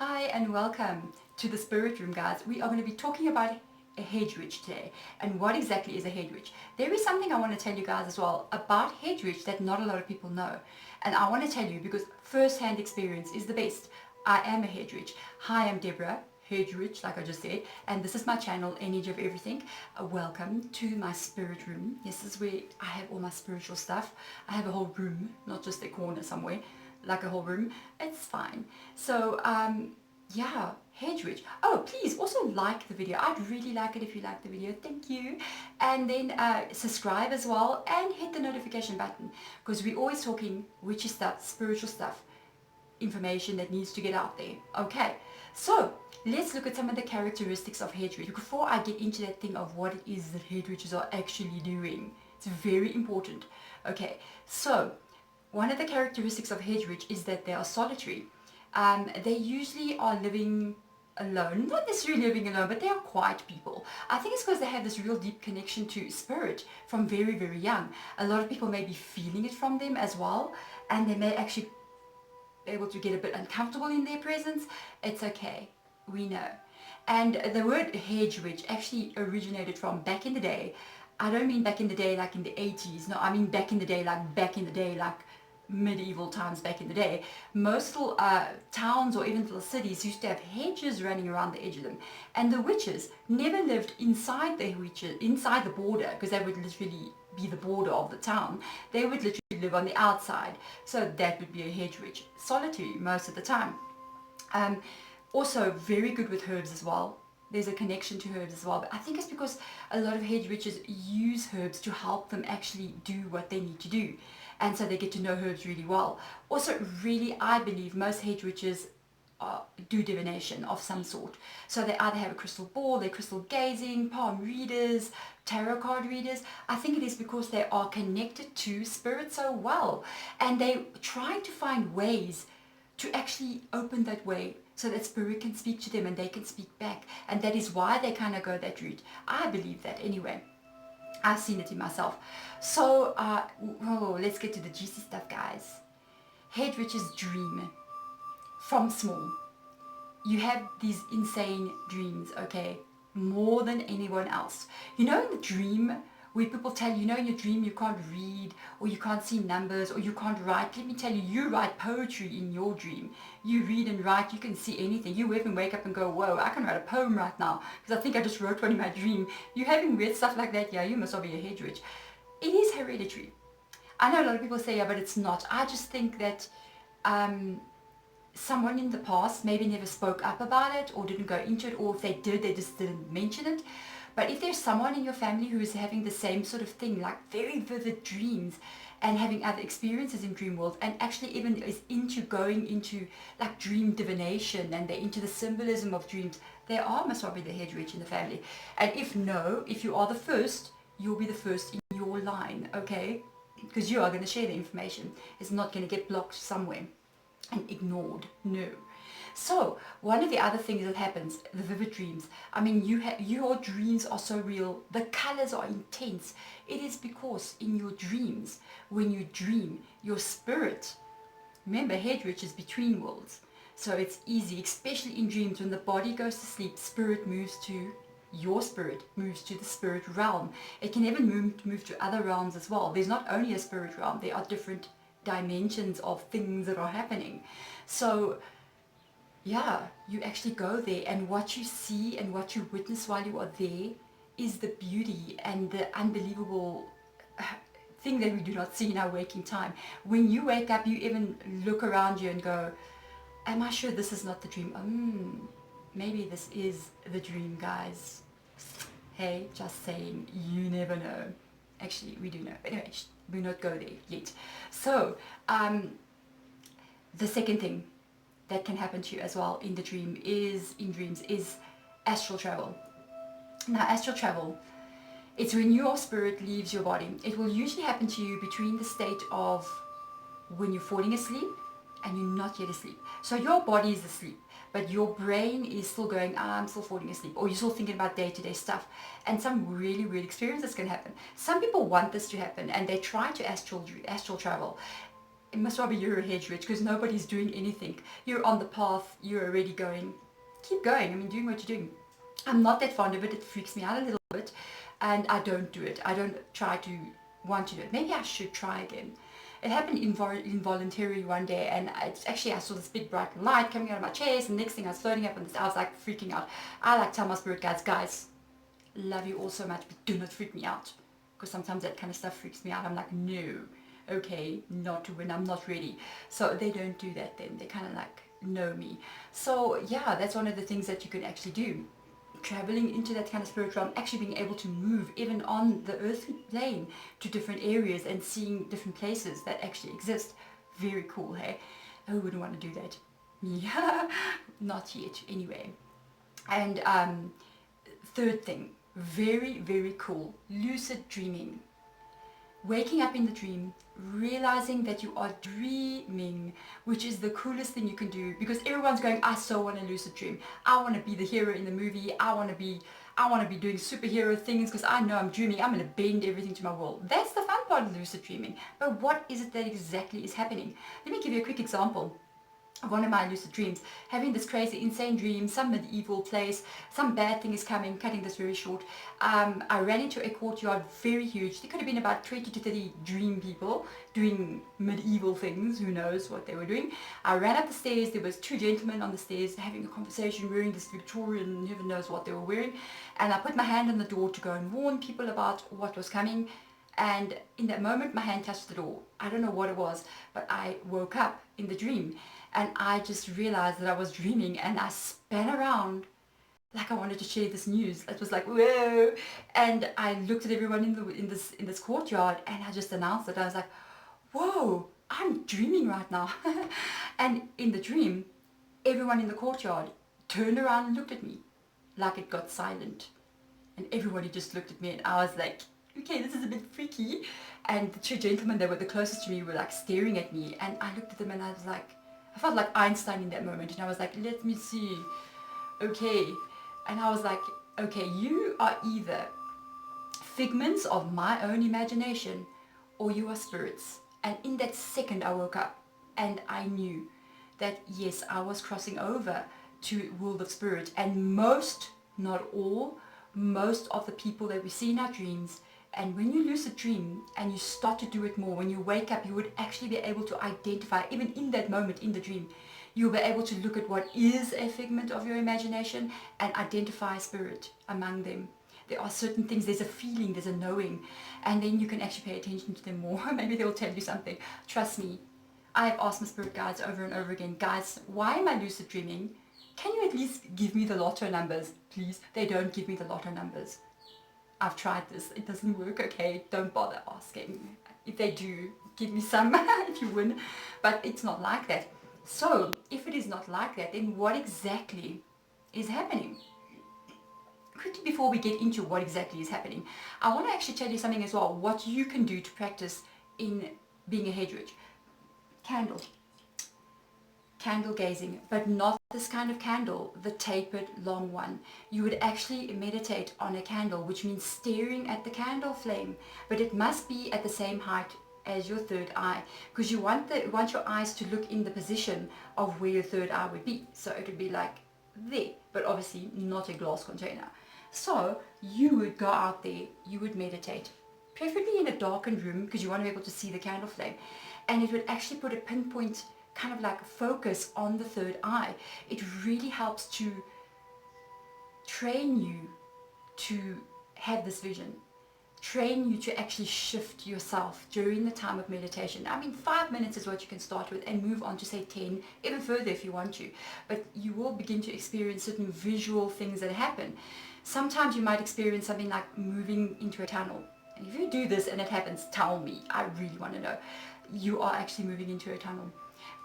Hi and welcome to the Spirit Room, guys. We are going to be talking about a hedge witch today. And what exactly is a hedge witch? There is something I want to tell you guys as well about hedge witch that not a lot of people know. And I want to tell you because first-hand experience is the best. I am a hedge witch. Hi, I'm Deborah, hedge witch, like I just said. And this is my channel, Energy of Everything. Welcome to my spirit room. This is where I have all my spiritual stuff. I have a whole room, not just a corner somewhere. Like a whole room. It's fine. So yeah, hedge witch. Oh, please also like the video. I'd really like it if you like the video. Thank you. And then subscribe as well and hit the notification button because we're always talking witchy stuff, spiritual stuff, information that needs to get out there. Okay, so let's look at some of the characteristics of hedge witch before I get into that thing of what it is that hedge witches are actually doing. It's very important. Okay, so one of the characteristics of hedge witch is that they are solitary. They usually are living alone, not necessarily living alone, but they are quiet people. I think it's because they have this real deep connection to spirit from very, very young. A lot of people may be feeling it from them as well, and they may actually be able to get a bit uncomfortable in their presence. It's okay, we know. And the word hedge witch actually originated from back in the day. I don't mean back in the day like in the 80s, no, I mean back in the day like medieval times back in the day. Most little towns or even little cities used to have hedges running around the edge of them, and the witches never lived inside inside the border, because they would literally be the border of the town. They would literally live on the outside, so that would be a hedge witch. Solitary most of the time. Also very good with herbs as well. There's a connection to herbs as well, but I think it's because a lot of hedge witches use herbs to help them actually do what they need to do, and so they get to know herbs really well. Also, really, I believe most hedge witches do divination of some sort. So they either have a crystal ball, they're crystal gazing, palm readers, tarot card readers. I think it is because they are connected to spirit so well, and they try to find ways to actually open that way so that spirit can speak to them and they can speak back, and that is why they kind of go that route. I believe that anyway. I've seen it in myself. So let's get to the juicy stuff, guys. Hedge witches dream from small. You have these insane dreams, okay, more than anyone else. You know, in the dream where people tell you, in your dream you can't read, or you can't see numbers, or you can't write. Let me tell you, you write poetry in your dream. You read and write, you can see anything. You even wake up and go, whoa, I can write a poem right now, because I think I just wrote one in my dream. You're having weird stuff like that, yeah, you must not be a hedge witch. It is hereditary. I know a lot of people say, yeah, but it's not. I just think that someone in the past maybe never spoke up about it, or didn't go into it, or if they did, they just didn't mention it. But if there's someone in your family who is having the same sort of thing, like very vivid dreams and having other experiences in dream world, and actually even is into going into like dream divination, and they're into the symbolism of dreams, they must not be the hedge witch in the family. And if you are the first, you'll be the first in your line, okay? Because you are going to share the information. It's not going to get blocked somewhere and ignored. No. So one of the other things that happens, the vivid dreams, I mean, your dreams are so real, the colors are intense. It is because in your dreams, when you dream, your spirit, remember, hedge witch is between worlds, so it's easy, especially in dreams. When the body goes to sleep, your spirit moves to the spirit realm. It can even move to other realms as well. There's not only a spirit realm, there are different dimensions of things that are happening. So yeah, you actually go there, and what you see and what you witness while you are there is the beauty and the unbelievable thing that we do not see in our waking time. When you wake up, you even look around you and go, am I sure this is not the dream? Maybe this is the dream, guys. Hey, just saying, you never know. Actually, we do know. But anyway, we'll not go there yet. So, the second thing that can happen to you as well in dreams is astral travel. Now, astral travel, it's when your spirit leaves your body. It will usually happen to you between the state of when you're falling asleep and you're not yet asleep. So your body is asleep, but your brain is still going, I'm still falling asleep, or you're still thinking about day-to-day stuff, and some really weird experiences can happen. Some people want this to happen, and they try to astral travel. it must well be you're a hedge witch, because nobody's doing anything. You're on the path, you're already going. Keep going, I mean, doing what you're doing. I'm not that fond of it, it freaks me out a little bit, and I don't do it. I don't try to want to do it. Maybe I should try again. It happened involuntarily one day, and I saw this big bright light coming out of my chest, and next thing I was floating up on this, I was like freaking out. I like tell my spirit guys, love you all so much, but do not freak me out, because sometimes that kind of stuff freaks me out. I'm like, no, okay, not when I'm not ready. So they don't do that then. They kind of like know me. So yeah, that's one of the things that you can actually do. Traveling into that kind of spirit realm, actually being able to move even on the earthly plane to different areas and seeing different places that actually exist. Very cool, hey? Who wouldn't want to do that? Yeah, not yet, anyway. And third thing, very, very cool, lucid dreaming. Waking up in the dream, realizing that you are dreaming, which is the coolest thing you can do, because everyone's going, I so want to lucid dream. I want to be the hero in the movie. I want to be doing superhero things because I know I'm dreaming. I'm going to bend everything to my will. That's the fun part of lucid dreaming. But what is it that exactly is happening? Let me give you a quick example. One of my lucid dreams, having this crazy insane dream, some medieval place, some bad thing is coming. Cutting this very short, I ran into a courtyard, very huge. There could have been about 20 to 30 dream people doing medieval things. Who knows what they were doing. I ran up the stairs. There was two gentlemen on the stairs having a conversation, wearing this Victorian, heaven knows what they were wearing, and I put my hand on the door to go and warn people about what was coming. And in that moment, my hand touched the door. I don't know what it was, but I woke up in the dream, and I just realized that I was dreaming, and I span around like I wanted to share this news. It was like, whoa. And I looked at everyone in this courtyard, and I just announced it. I was like, whoa, I'm dreaming right now. And in the dream, everyone in the courtyard turned around and looked at me like it got silent. And everybody just looked at me, and I was like, okay, this is a bit freaky. And the two gentlemen that were the closest to me were like staring at me, and I looked at them, and I was like, I felt like Einstein in that moment, and I was like, let me see. Okay. And I was like, okay, you are either figments of my own imagination, or you are spirits. And in that second I woke up, and I knew that yes, I was crossing over to world of spirit. And most, not all, most of the people that we see in our dreams, and when you lucid dream and you start to do it more, when you wake up, you would actually be able to identify, even in that moment in the dream, you'll be able to look at what is a figment of your imagination and identify spirit among them. There are certain things, there's a feeling, there's a knowing, and then you can actually pay attention to them more. Maybe they'll tell you something. Trust me, I have asked my spirit guides over and over again, guys, why am I lucid dreaming? Can you at least give me the lotto numbers, please? They don't give me the lotto numbers. I've tried this, it doesn't work. Okay, don't bother asking. If they do, give me some if you win. But it's not like that. So, if it is not like that, then what exactly is happening? Quickly, before we get into what exactly is happening, I want to actually tell you something as well, what you can do to practice in being a hedge witch. Candle gazing, but not this kind of candle, the tapered long one. You would actually meditate on a candle, which means staring at the candle flame, but it must be at the same height as your third eye, because you want your eyes to look in the position of where your third eye would be. So it would be like there, but obviously not a glass container. So you would go out there, you would meditate, preferably in a darkened room, because you want to be able to see the candle flame, and it would actually put a pinpoint kind of like focus on the third eye. It really helps to train you to have this vision, train you to actually shift yourself during the time of meditation. I mean, 5 minutes is what you can start with and move on to say 10, even further if you want to, but you will begin to experience certain visual things that happen. Sometimes you might experience something like moving into a tunnel, and if you do this and it happens, tell me, I really want to know. You are actually moving into a tunnel.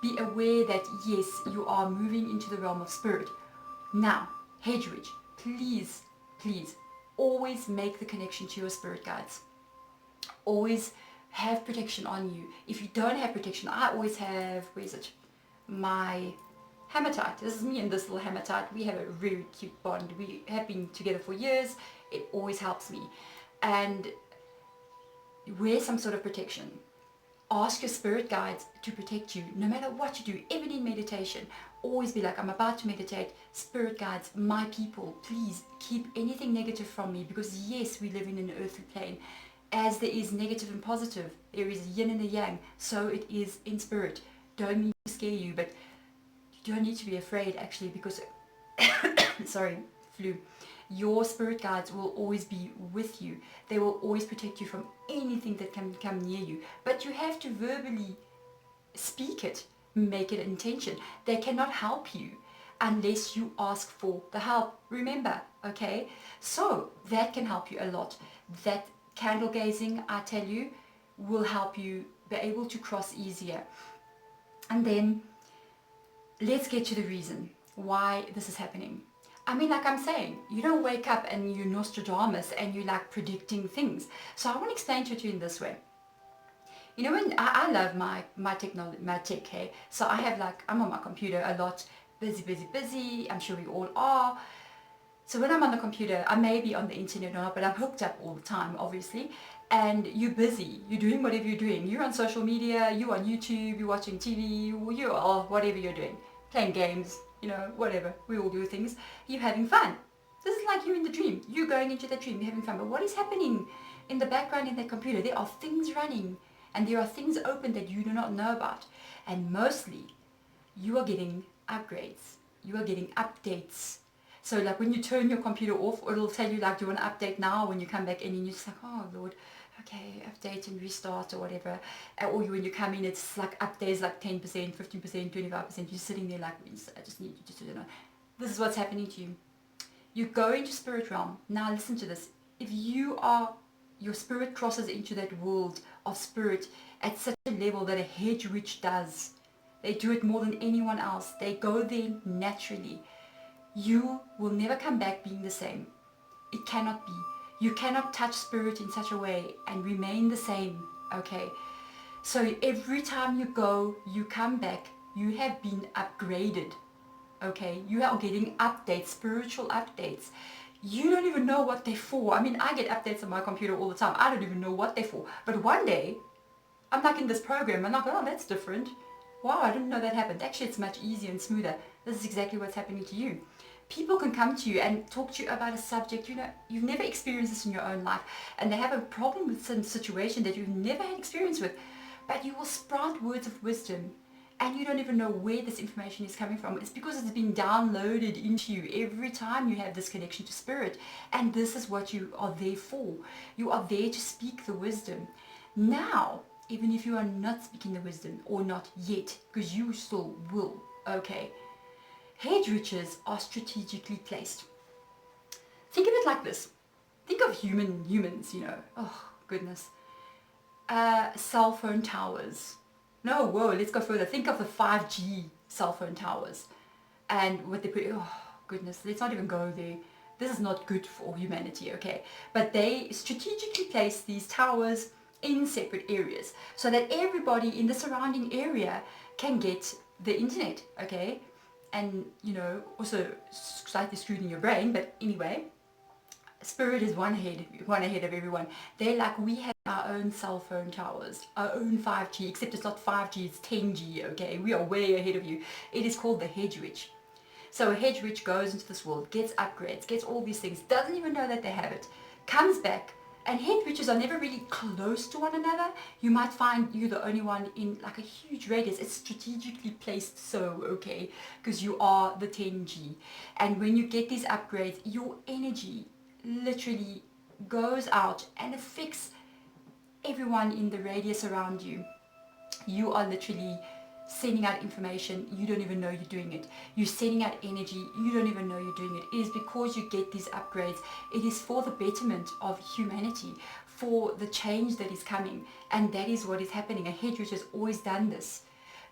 Be aware that yes, you are moving into the realm of spirit. Now, hedge witch, please, please, always make the connection to your spirit guides. Always have protection on you. If you don't have protection, I always have, where is it? My hematite. This is me and this little hematite. We have a very cute bond. We have been together for years. It always helps me. And wear some sort of protection. Ask your spirit guides to protect you no matter what you do, even in meditation. Always be like, I'm about to meditate. Spirit guides, my people, please keep anything negative from me, because yes, we live in an earthly plane. As there is negative and positive, there is yin and the yang, so it is in spirit. Don't mean to scare you, but you don't need to be afraid actually, because sorry, flu. Your spirit guides will always be with you. They will always protect you from anything that can come near you. But you have to verbally speak it, make it an intention. They cannot help you unless you ask for the help. Remember, okay? So that can help you a lot. That candle gazing, I tell you, will help you be able to cross easier. And then let's get to the reason why this is happening. I mean, like I'm saying, you don't wake up and you're Nostradamus and you're like predicting things. So I want to explain to you in this way. You know, when I love my technology, my tech, hey? So I have like, I'm on my computer a lot, busy. I'm sure we all are. So when I'm on the computer, I may be on the internet or not, but I'm hooked up all the time, obviously. And you're busy, you're doing whatever you're doing. You're on social media, you're on YouTube, you're watching TV, you are whatever you're doing. Playing games, you know, whatever. We all do things. You're having fun. This is like you're in the dream. You're going into the dream, you're having fun. But what is happening in the background in that computer? There are things running and there are things open that you do not know about. And mostly, you are getting upgrades. You are getting updates. So like when you turn your computer off, it'll tell you like, do you want to update now? When you come back in and you're just like, oh Lord, okay, update and restart or whatever. Or when you come in, it's like updates like 10%, 15%, 25%. You're sitting there like, I just need you to know. This is what's happening to you. You go into spirit realm. Now listen to this. If your spirit crosses into that world of spirit at such a level that a hedge witch does. They do it more than anyone else. They go there naturally. You will never come back being the same. It cannot be. You cannot touch spirit in such a way and remain the same, okay? So every time you go, you come back, you have been upgraded, okay? You are getting updates, spiritual updates. You don't even know what they're for. I mean, I get updates on my computer all the time. I don't even know what they're for. But one day, I'm like in this program, I'm like, oh, that's different. Wow, I didn't know that happened. Actually, it's much easier and smoother. This is exactly what's happening to you. People can come to you and talk to you about a subject, you know, you've never experienced this in your own life, and they have a problem with some situation that you've never had experience with, but you will sprout words of wisdom, and you don't even know where this information is coming from. It's because it's been downloaded into you every time you have this connection to spirit, and this is what you are there for. You are there to speak the wisdom. Now, even if you are not speaking the wisdom, or not yet, because you still will, okay? Hedge witches are strategically placed. Think of it like this. Think of humans, you know. Oh, goodness. Cell phone towers. No, whoa, let's go further. Think of the 5G cell phone towers. And what they put, oh, goodness, let's not even go there. This is not good for humanity, okay? But they strategically place these towers in separate areas so that everybody in the surrounding area can get the internet, okay? And, you know, also slightly screwed in your brain, but anyway, spirit is one ahead of everyone. They're like, we have our own cell phone towers, our own 5G, except it's not 5G, it's 10G, okay? We are way ahead of you. It is called the hedge witch. So a hedge witch goes into this world, gets upgrades, gets all these things, doesn't even know that they have it, comes back. And hedge witches are never really close to one another. You might find you're the only one in like a huge radius. It's strategically placed so, okay, because you are the 10G. And when you get these upgrades, your energy literally goes out and affects everyone in the radius around you. You are literally sending out information, you don't even know you're doing it. You're sending out energy, you don't even know you're doing it. It is because you get these upgrades. It is for the betterment of humanity, for the change that is coming, and that is what is happening. A hedge witch has always done this.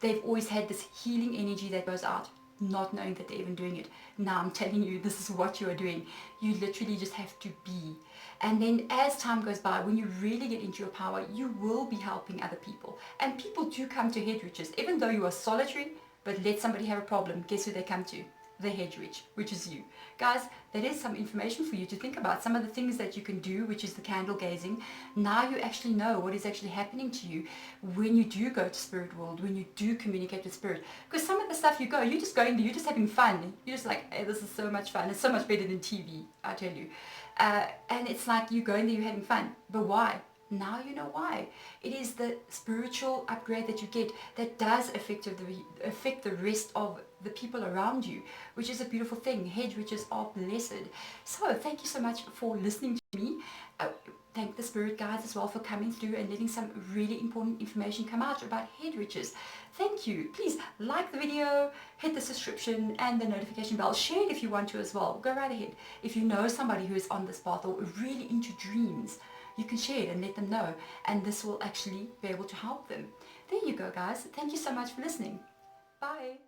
They've always had this healing energy that goes out, not knowing that they're even doing it. Now I'm telling you, this is what you are doing. You literally just have to be. And then as time goes by, when you really get into your power, you will be helping other people. And people do come to hedge witches, even though you are solitary, but let somebody have a problem, guess who they come to? the hedge witch, which is you. Guys, that is some information for you to think about. Some of the things that you can do, which is the candle gazing. Now you actually know what is actually happening to you when you do go to spirit world, when you do communicate with spirit. Because some of the stuff you're just going there, you're just having fun. You're just like, hey, this is so much fun. It's so much better than TV, I tell you. And it's like you're going there, you're having fun. But why? Now you know why. It is the spiritual upgrade that you get that does affect the rest of the people around you, which is a beautiful thing. Hedge witches are blessed. So thank you so much for listening to me. Thank the spirit guides as well for coming through and letting some really important information come out about hedge witches. Thank you. Please like the video, hit the subscription and the notification bell. Share it if you want to as well. Go right ahead. If you know somebody who is on this path or really into dreams, you can share it and let them know, and this will actually be able to help them. There you go, guys. Thank you so much for listening. Bye.